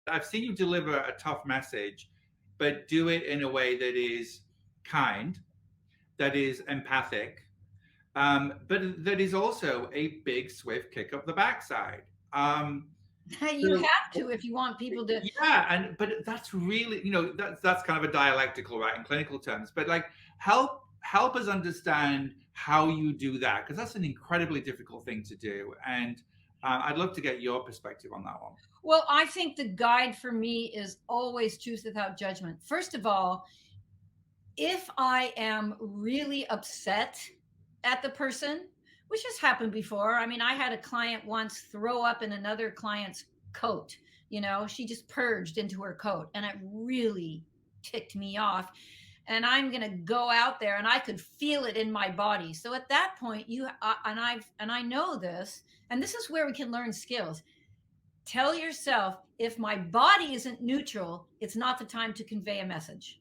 I've seen you deliver a tough message, but do it in a way that is kind, that is empathic, but that is also a big, swift kick up the backside. You So have to if you want people to. yeah, and but that's really, that's kind of a dialectical, right, in clinical terms. But like, help us understand how you do that, because that's an incredibly difficult thing to do, and I'd love to get your perspective on that one. Well, I think the guide for me is always truth without judgment. First of all, if I am really upset at the person, which has happened before. I mean, I had a client once throw up in another client's coat. She just purged into her coat, and it really ticked me off. And I'm going to go out there, and I could feel it in my body. So at that point, I know this, and this is where we can learn skills. Tell yourself, if my body isn't neutral, it's not the time to convey a message.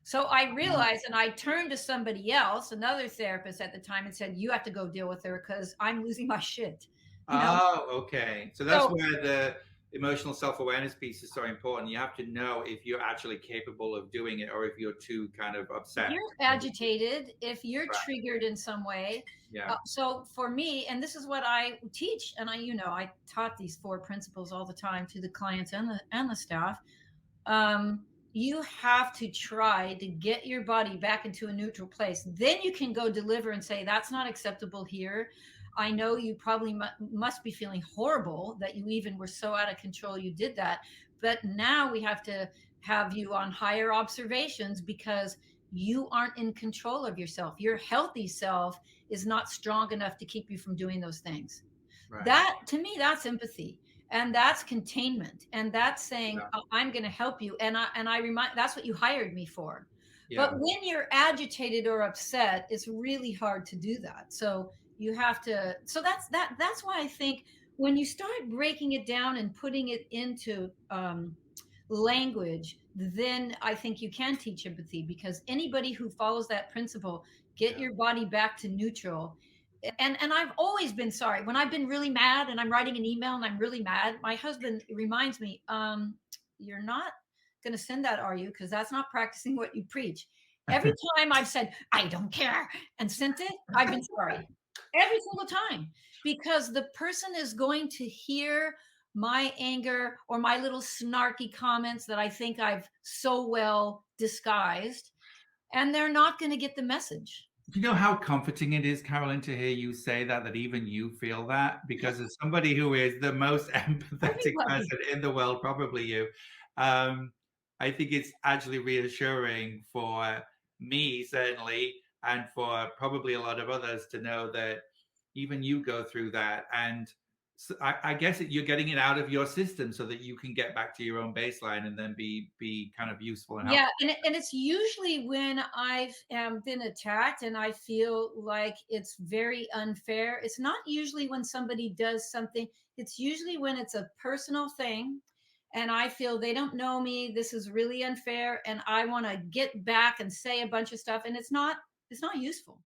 So I realized, and I turned to somebody else, another therapist at the time, and said, "You have to go deal with her because I'm losing my shit." You know. Oh, okay. So that's So where the emotional self-awareness piece is so important. You have to know if you're actually capable of doing it, or if you're too kind of if upset. you're agitated, if you're Right. triggered in some way, Yeah. so for me, and this is what I teach, and I taught these four principles all the time to the clients and the staff. You have to try to get your body back into a neutral place. Then you can go deliver and say, "That's not acceptable here. I know you probably must be feeling horrible that you even were so out of control you did that. But now we have to have you on higher observations because you aren't in control of yourself. Your healthy self is not strong enough to keep you from doing those things." Right. That, to me, that's empathy, and that's containment, and that's saying, Yeah. I'm going to help you, and I remind, that's what you hired me for. But Yeah. when you're agitated or upset, it's really hard to do that. So you have to, so that's why I think when you start breaking it down and putting it into language, then I think you can teach empathy, because anybody who follows that principle, get Yeah. your body back to neutral. And I've always been sorry when I've been really mad and I'm writing an email and I'm really mad. My husband reminds me, "You're not going to send that, are you? Because that's not practicing what you preach." Every time I've said, "I don't care," and sent it, I've been sorry. Every single time. Because the person is going to hear my anger or my little snarky comments that I think I've so well disguised, and they're not going to get the message. Do you know how comforting it is, Carolyn, to hear you say that, that even you feel that? Because as somebody who is the most empathetic Everybody. person in the world, probably you, um, I think it's actually reassuring for me, certainly, and for probably a lot of others to know that even you go through that. And so I guess you're getting it out of your system so that you can get back to your own baseline and then be kind of useful and Yeah, helpful. and it's usually when I've been attacked and I feel like it's very unfair. It's not usually when somebody does something. It's usually when it's a personal thing, and I feel they don't know me. This is really unfair, and I want to get back and say a bunch of stuff, and it's not useful.